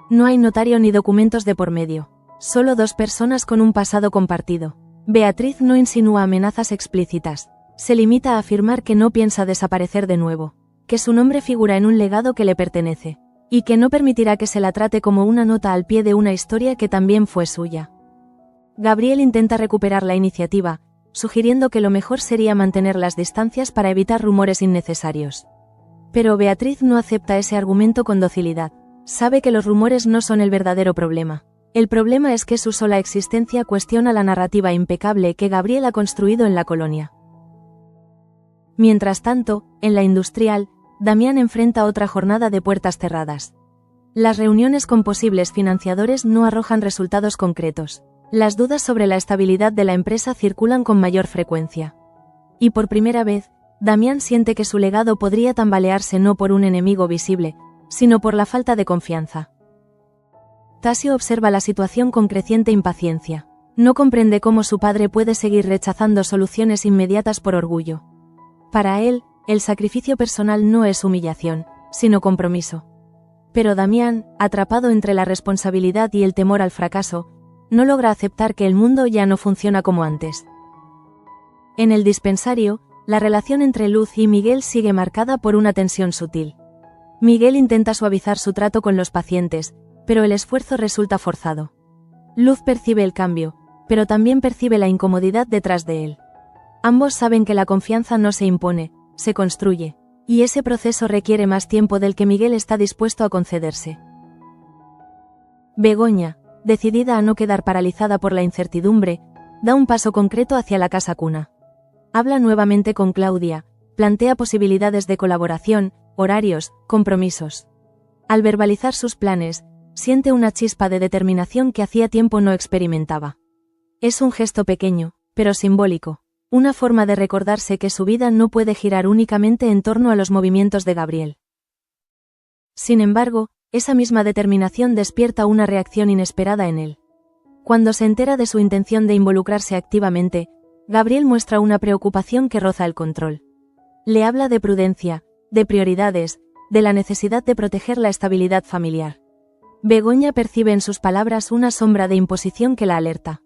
No hay notario ni documentos de por medio, solo dos personas con un pasado compartido. Beatriz no insinúa amenazas explícitas, se limita a afirmar que no piensa desaparecer de nuevo, que su nombre figura en un legado que le pertenece, y que no permitirá que se la trate como una nota al pie de una historia que también fue suya. Gabriel intenta recuperar la iniciativa, sugiriendo que lo mejor sería mantener las distancias para evitar rumores innecesarios. Pero Beatriz no acepta ese argumento con docilidad. Sabe que los rumores no son el verdadero problema. El problema es que su sola existencia cuestiona la narrativa impecable que Gabriel ha construido en la colonia. Mientras tanto, en la industrial, Damián enfrenta otra jornada de puertas cerradas. Las reuniones con posibles financiadores no arrojan resultados concretos. Las dudas sobre la estabilidad de la empresa circulan con mayor frecuencia. Y por primera vez, Damián siente que su legado podría tambalearse no por un enemigo visible, sino por la falta de confianza. Tasio observa la situación con creciente impaciencia. No comprende cómo su padre puede seguir rechazando soluciones inmediatas por orgullo. Para él, el sacrificio personal no es humillación, sino compromiso. Pero Damián, atrapado entre la responsabilidad y el temor al fracaso, no logra aceptar que el mundo ya no funciona como antes. En el dispensario, la relación entre Luz y Miguel sigue marcada por una tensión sutil. Miguel intenta suavizar su trato con los pacientes, pero el esfuerzo resulta forzado. Luz percibe el cambio, pero también percibe la incomodidad detrás de él. Ambos saben que la confianza no se impone, se construye, y ese proceso requiere más tiempo del que Miguel está dispuesto a concederse. Begoña, decidida a no quedar paralizada por la incertidumbre, da un paso concreto hacia la casa cuna. Habla nuevamente con Claudia, plantea posibilidades de colaboración, horarios, compromisos. Al verbalizar sus planes, siente una chispa de determinación que hacía tiempo no experimentaba. Es un gesto pequeño, pero simbólico, una forma de recordarse que su vida no puede girar únicamente en torno a los movimientos de Gabriel. Sin embargo, esa misma determinación despierta una reacción inesperada en él. Cuando se entera de su intención de involucrarse activamente, Gabriel muestra una preocupación que roza el control. Le habla de prudencia, de prioridades, de la necesidad de proteger la estabilidad familiar. Begoña percibe en sus palabras una sombra de imposición que la alerta.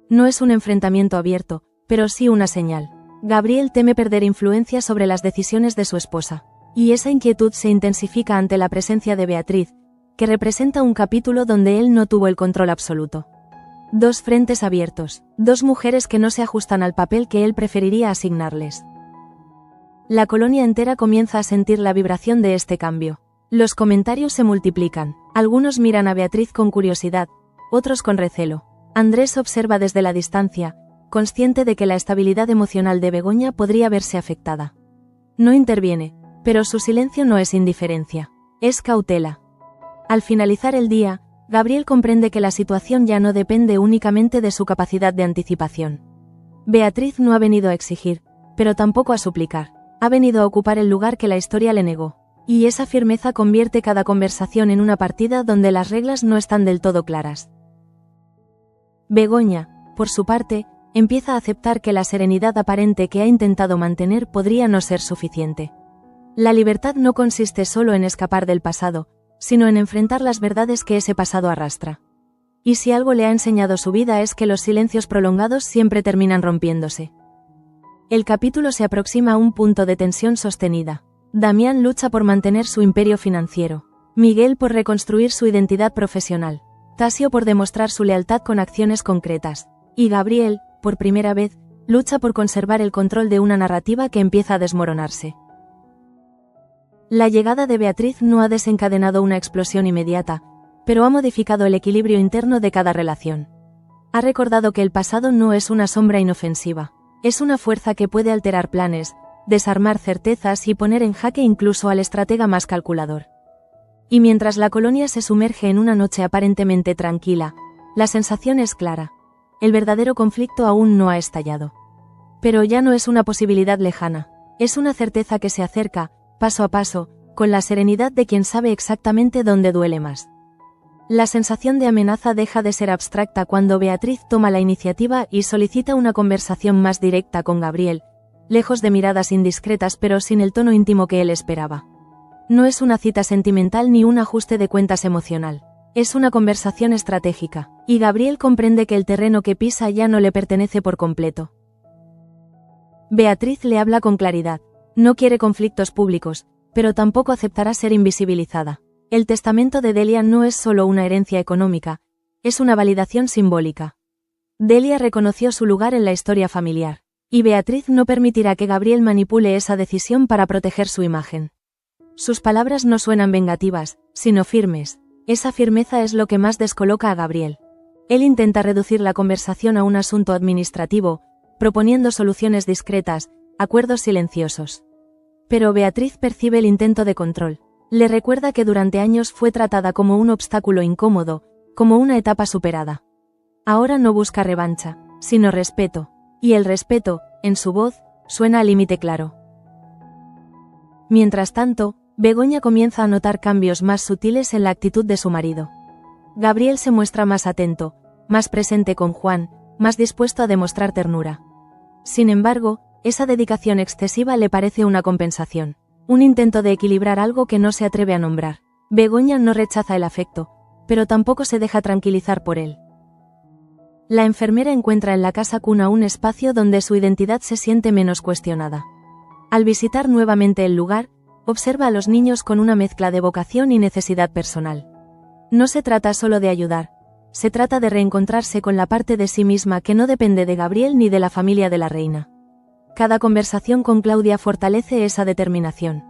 No es un enfrentamiento abierto, pero sí una señal. Gabriel teme perder influencia sobre las decisiones de su esposa, y esa inquietud se intensifica ante la presencia de Beatriz, que representa un capítulo donde él no tuvo el control absoluto. Dos frentes abiertos, dos mujeres que no se ajustan al papel que él preferiría asignarles. La colonia entera comienza a sentir la vibración de este cambio. Los comentarios se multiplican. Algunos miran a Beatriz con curiosidad, otros con recelo. Andrés observa desde la distancia, consciente de que la estabilidad emocional de Begoña podría verse afectada. No interviene, pero su silencio no es indiferencia, es cautela. Al finalizar el día, Gabriel comprende que la situación ya no depende únicamente de su capacidad de anticipación. Beatriz no ha venido a exigir, pero tampoco a suplicar. Ha venido a ocupar el lugar que la historia le negó. Y esa firmeza convierte cada conversación en una partida donde las reglas no están del todo claras. Begoña, por su parte, empieza a aceptar que la serenidad aparente que ha intentado mantener podría no ser suficiente. La libertad no consiste solo en escapar del pasado, sino en enfrentar las verdades que ese pasado arrastra. Y si algo le ha enseñado su vida es que los silencios prolongados siempre terminan rompiéndose. El capítulo se aproxima a un punto de tensión sostenida. Damián lucha por mantener su imperio financiero, Miguel por reconstruir su identidad profesional, Tasio por demostrar su lealtad con acciones concretas, y Gabriel, por primera vez, lucha por conservar el control de una narrativa que empieza a desmoronarse. La llegada de Beatriz no ha desencadenado una explosión inmediata, pero ha modificado el equilibrio interno de cada relación. Ha recordado que el pasado no es una sombra inofensiva, es una fuerza que puede alterar planes, desarmar certezas y poner en jaque incluso al estratega más calculador. Y mientras la colonia se sumerge en una noche aparentemente tranquila, la sensación es clara. El verdadero conflicto aún no ha estallado. Pero ya no es una posibilidad lejana, es una certeza que se acerca, paso a paso, con la serenidad de quien sabe exactamente dónde duele más. La sensación de amenaza deja de ser abstracta cuando Beatriz toma la iniciativa y solicita una conversación más directa con Gabriel, lejos de miradas indiscretas pero sin el tono íntimo que él esperaba. No es una cita sentimental ni un ajuste de cuentas emocional, es una conversación estratégica, y Gabriel comprende que el terreno que pisa ya no le pertenece por completo. Beatriz le habla con claridad, no quiere conflictos públicos, pero tampoco aceptará ser invisibilizada. El testamento de Delia no es solo una herencia económica, es una validación simbólica. Delia reconoció su lugar en la historia familiar. Y Beatriz no permitirá que Gabriel manipule esa decisión para proteger su imagen. Sus palabras no suenan vengativas, sino firmes. Esa firmeza es lo que más descoloca a Gabriel. Él intenta reducir la conversación a un asunto administrativo, proponiendo soluciones discretas, acuerdos silenciosos. Pero Beatriz percibe el intento de control. Le recuerda que durante años fue tratada como un obstáculo incómodo, como una etapa superada. Ahora no busca revancha, sino respeto. Y el respeto, en su voz, suena al límite claro. Mientras tanto, Begoña comienza a notar cambios más sutiles en la actitud de su marido. Gabriel se muestra más atento, más presente con Juan, más dispuesto a demostrar ternura. Sin embargo, esa dedicación excesiva le parece una compensación, un intento de equilibrar algo que no se atreve a nombrar. Begoña no rechaza el afecto, pero tampoco se deja tranquilizar por él. La enfermera encuentra en la casa cuna un espacio donde su identidad se siente menos cuestionada. Al visitar nuevamente el lugar, observa a los niños con una mezcla de vocación y necesidad personal. No se trata solo de ayudar, se trata de reencontrarse con la parte de sí misma que no depende de Gabriel ni de la familia de la reina. Cada conversación con Claudia fortalece esa determinación.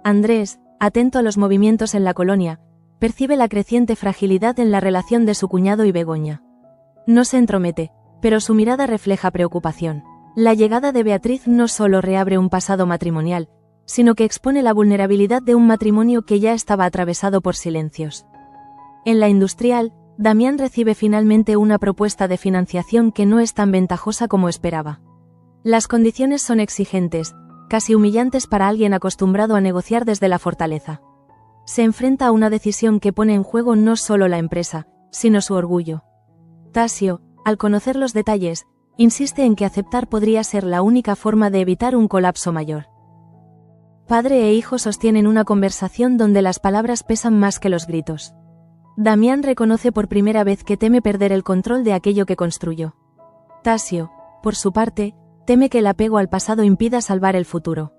Andrés, atento a los movimientos en la colonia, percibe la creciente fragilidad en la relación de su cuñado y Begoña. No se entromete, pero su mirada refleja preocupación. La llegada de Beatriz no solo reabre un pasado matrimonial, sino que expone la vulnerabilidad de un matrimonio que ya estaba atravesado por silencios. En la industrial, Damián recibe finalmente una propuesta de financiación que no es tan ventajosa como esperaba. Las condiciones son exigentes, casi humillantes para alguien acostumbrado a negociar desde la fortaleza. Se enfrenta a una decisión que pone en juego no solo la empresa, sino su orgullo. Tasio, al conocer los detalles, insiste en que aceptar podría ser la única forma de evitar un colapso mayor. Padre e hijo sostienen una conversación donde las palabras pesan más que los gritos. Damián reconoce por primera vez que teme perder el control de aquello que construyó. Tasio, por su parte, teme que el apego al pasado impida salvar el futuro.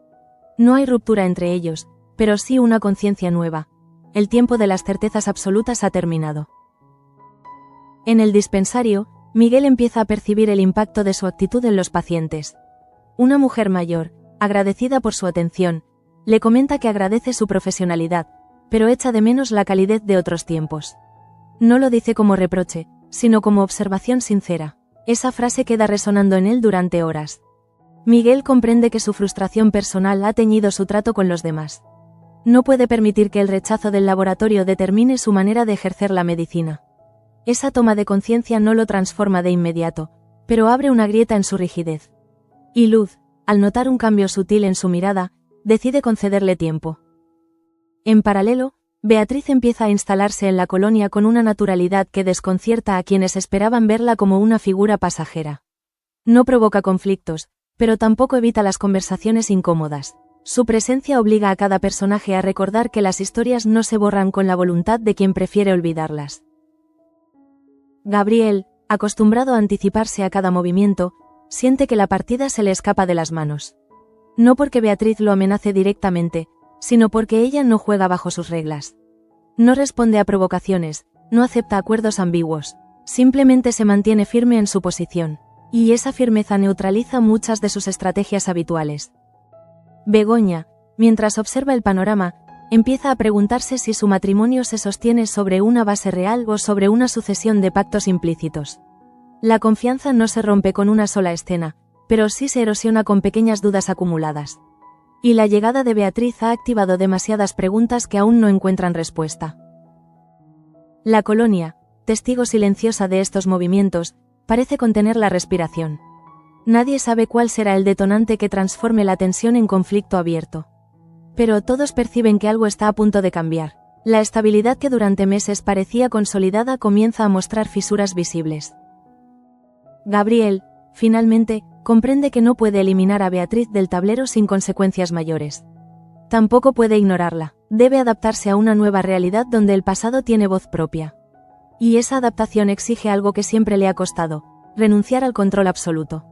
No hay ruptura entre ellos, pero sí una conciencia nueva. El tiempo de las certezas absolutas ha terminado. En el dispensario, Miguel empieza a percibir el impacto de su actitud en los pacientes. Una mujer mayor, agradecida por su atención, le comenta que agradece su profesionalidad, pero echa de menos la calidez de otros tiempos. No lo dice como reproche, sino como observación sincera. Esa frase queda resonando en él durante horas. Miguel comprende que su frustración personal ha teñido su trato con los demás. No puede permitir que el rechazo del laboratorio determine su manera de ejercer la medicina. Esa toma de conciencia no lo transforma de inmediato, pero abre una grieta en su rigidez. Y Luz, al notar un cambio sutil en su mirada, decide concederle tiempo. En paralelo, Beatriz empieza a instalarse en la colonia con una naturalidad que desconcierta a quienes esperaban verla como una figura pasajera. No provoca conflictos, pero tampoco evita las conversaciones incómodas. Su presencia obliga a cada personaje a recordar que las historias no se borran con la voluntad de quien prefiere olvidarlas. Gabriel, acostumbrado a anticiparse a cada movimiento, siente que la partida se le escapa de las manos. No porque Beatriz lo amenace directamente, sino porque ella no juega bajo sus reglas. No responde a provocaciones, no acepta acuerdos ambiguos, simplemente se mantiene firme en su posición, y esa firmeza neutraliza muchas de sus estrategias habituales. Begoña, mientras observa el panorama, empieza a preguntarse si su matrimonio se sostiene sobre una base real o sobre una sucesión de pactos implícitos. La confianza no se rompe con una sola escena, pero sí se erosiona con pequeñas dudas acumuladas. Y la llegada de Beatriz ha activado demasiadas preguntas que aún no encuentran respuesta. La colonia, testigo silenciosa de estos movimientos, parece contener la respiración. Nadie sabe cuál será el detonante que transforme la tensión en conflicto abierto. Pero todos perciben que algo está a punto de cambiar. La estabilidad que durante meses parecía consolidada comienza a mostrar fisuras visibles. Gabriel, finalmente, comprende que no puede eliminar a Beatriz del tablero sin consecuencias mayores. Tampoco puede ignorarla, debe adaptarse a una nueva realidad donde el pasado tiene voz propia. Y esa adaptación exige algo que siempre le ha costado: renunciar al control absoluto.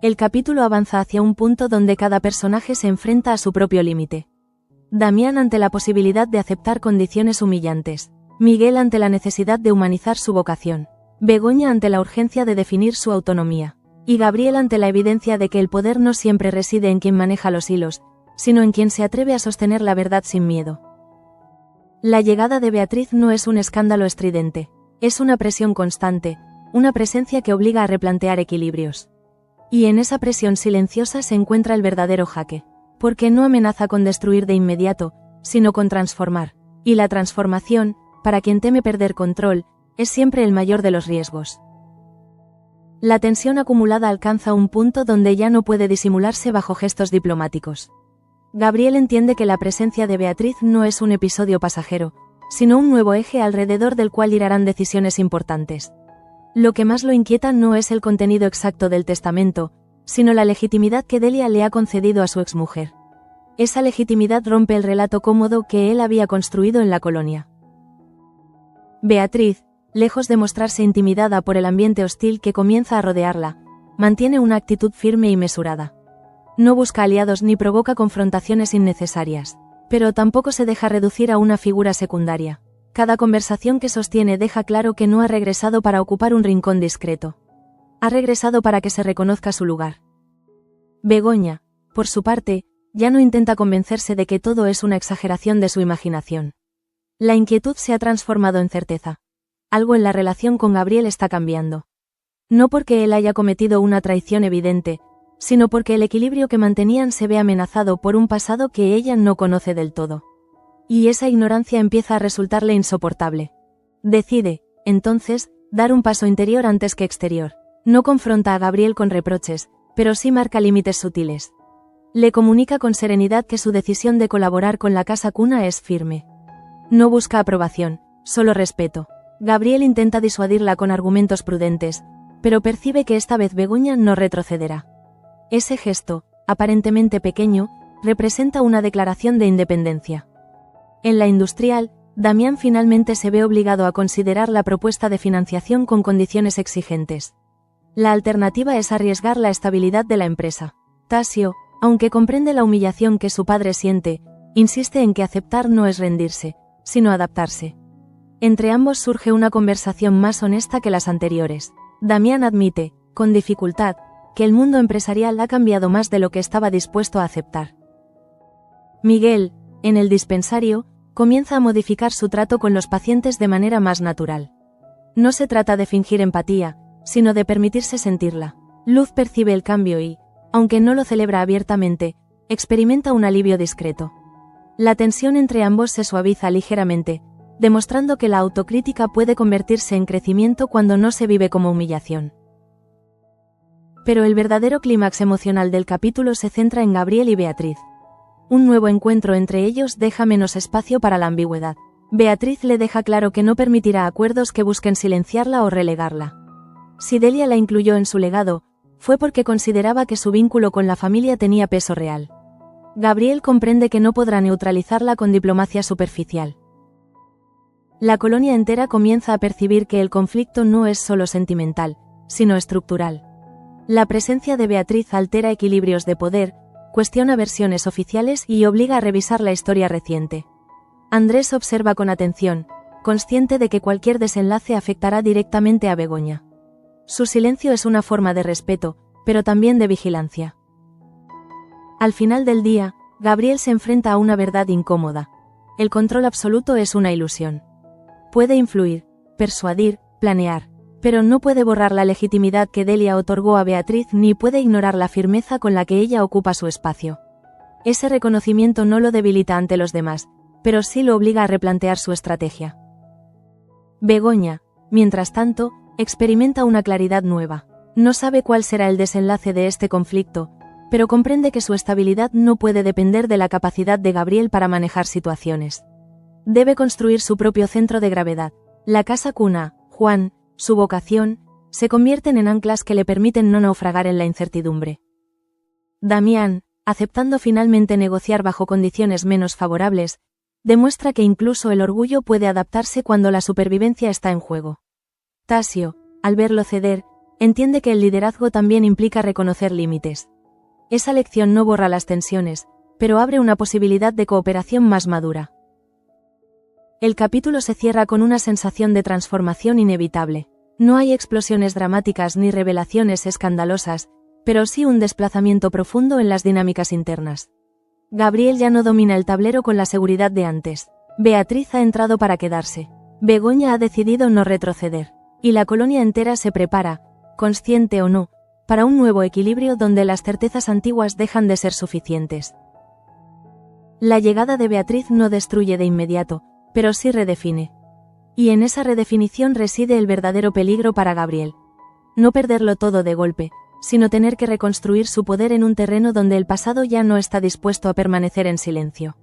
El capítulo avanza hacia un punto donde cada personaje se enfrenta a su propio límite. Damián ante la posibilidad de aceptar condiciones humillantes, Miguel ante la necesidad de humanizar su vocación, Begoña ante la urgencia de definir su autonomía, y Gabriel ante la evidencia de que el poder no siempre reside en quien maneja los hilos, sino en quien se atreve a sostener la verdad sin miedo. La llegada de Beatriz no es un escándalo estridente, es una presión constante, una presencia que obliga a replantear equilibrios. Y en esa presión silenciosa se encuentra el verdadero jaque, porque no amenaza con destruir de inmediato, sino con transformar, y la transformación, para quien teme perder control, es siempre el mayor de los riesgos. La tensión acumulada alcanza un punto donde ya no puede disimularse bajo gestos diplomáticos. Gabriel entiende que la presencia de Beatriz no es un episodio pasajero, sino un nuevo eje alrededor del cual girarán decisiones importantes. Lo que más lo inquieta no es el contenido exacto del testamento, sino la legitimidad que Delia le ha concedido a su exmujer. Esa legitimidad rompe el relato cómodo que él había construido en la colonia. Beatriz, lejos de mostrarse intimidada por el ambiente hostil que comienza a rodearla, mantiene una actitud firme y mesurada. No busca aliados ni provoca confrontaciones innecesarias, pero tampoco se deja reducir a una figura secundaria. Cada conversación que sostiene deja claro que no ha regresado para ocupar un rincón discreto. Ha regresado para que se reconozca su lugar. Begoña, por su parte, ya no intenta convencerse de que todo es una exageración de su imaginación. La inquietud se ha transformado en certeza. Algo en la relación con Gabriel está cambiando. No porque él haya cometido una traición evidente, sino porque el equilibrio que mantenían se ve amenazado por un pasado que ella no conoce del todo. Y esa ignorancia empieza a resultarle insoportable. Decide, entonces, dar un paso interior antes que exterior. No confronta a Gabriel con reproches, pero sí marca límites sutiles. Le comunica con serenidad que su decisión de colaborar con la casa cuna es firme. No busca aprobación, solo respeto. Gabriel intenta disuadirla con argumentos prudentes, pero percibe que esta vez Begoña no retrocederá. Ese gesto, aparentemente pequeño, representa una declaración de independencia. En la industrial, Damián finalmente se ve obligado a considerar la propuesta de financiación con condiciones exigentes. La alternativa es arriesgar la estabilidad de la empresa. Tasio, aunque comprende la humillación que su padre siente, insiste en que aceptar no es rendirse, sino adaptarse. Entre ambos surge una conversación más honesta que las anteriores. Damián admite, con dificultad, que el mundo empresarial ha cambiado más de lo que estaba dispuesto a aceptar. Miguel, en el dispensario, comienza a modificar su trato con los pacientes de manera más natural. No se trata de fingir empatía, sino de permitirse sentirla. Luz percibe el cambio y, aunque no lo celebra abiertamente, experimenta un alivio discreto. La tensión entre ambos se suaviza ligeramente, demostrando que la autocrítica puede convertirse en crecimiento cuando no se vive como humillación. Pero el verdadero clímax emocional del capítulo se centra en Gabriel y Beatriz. Un nuevo encuentro entre ellos deja menos espacio para la ambigüedad. Beatriz le deja claro que no permitirá acuerdos que busquen silenciarla o relegarla. Si Delia la incluyó en su legado, fue porque consideraba que su vínculo con la familia tenía peso real. Gabriel comprende que no podrá neutralizarla con diplomacia superficial. La colonia entera comienza a percibir que el conflicto no es solo sentimental, sino estructural. La presencia de Beatriz altera equilibrios de poder, cuestiona versiones oficiales y obliga a revisar la historia reciente. Andrés observa con atención, consciente de que cualquier desenlace afectará directamente a Begoña. Su silencio es una forma de respeto, pero también de vigilancia. Al final del día, Gabriel se enfrenta a una verdad incómoda. El control absoluto es una ilusión. Puede influir, persuadir, planear, pero no puede borrar la legitimidad que Delia otorgó a Beatriz ni puede ignorar la firmeza con la que ella ocupa su espacio. Ese reconocimiento no lo debilita ante los demás, pero sí lo obliga a replantear su estrategia. Begoña, mientras tanto, experimenta una claridad nueva. No sabe cuál será el desenlace de este conflicto, pero comprende que su estabilidad no puede depender de la capacidad de Gabriel para manejar situaciones. Debe construir su propio centro de gravedad. La casa cuna, Juan, su vocación, se convierten en anclas que le permiten no naufragar en la incertidumbre. Damián, aceptando finalmente negociar bajo condiciones menos favorables, demuestra que incluso el orgullo puede adaptarse cuando la supervivencia está en juego. Tasio, al verlo ceder, entiende que el liderazgo también implica reconocer límites. Esa lección no borra las tensiones, pero abre una posibilidad de cooperación más madura. El capítulo se cierra con una sensación de transformación inevitable. No hay explosiones dramáticas ni revelaciones escandalosas, pero sí un desplazamiento profundo en las dinámicas internas. Gabriel ya no domina el tablero con la seguridad de antes. Beatriz ha entrado para quedarse. Begoña ha decidido no retroceder. Y la colonia entera se prepara, consciente o no, para un nuevo equilibrio donde las certezas antiguas dejan de ser suficientes. La llegada de Beatriz no destruye de inmediato, pero sí redefine. Y en esa redefinición reside el verdadero peligro para Gabriel. No perderlo todo de golpe, sino tener que reconstruir su poder en un terreno donde el pasado ya no está dispuesto a permanecer en silencio.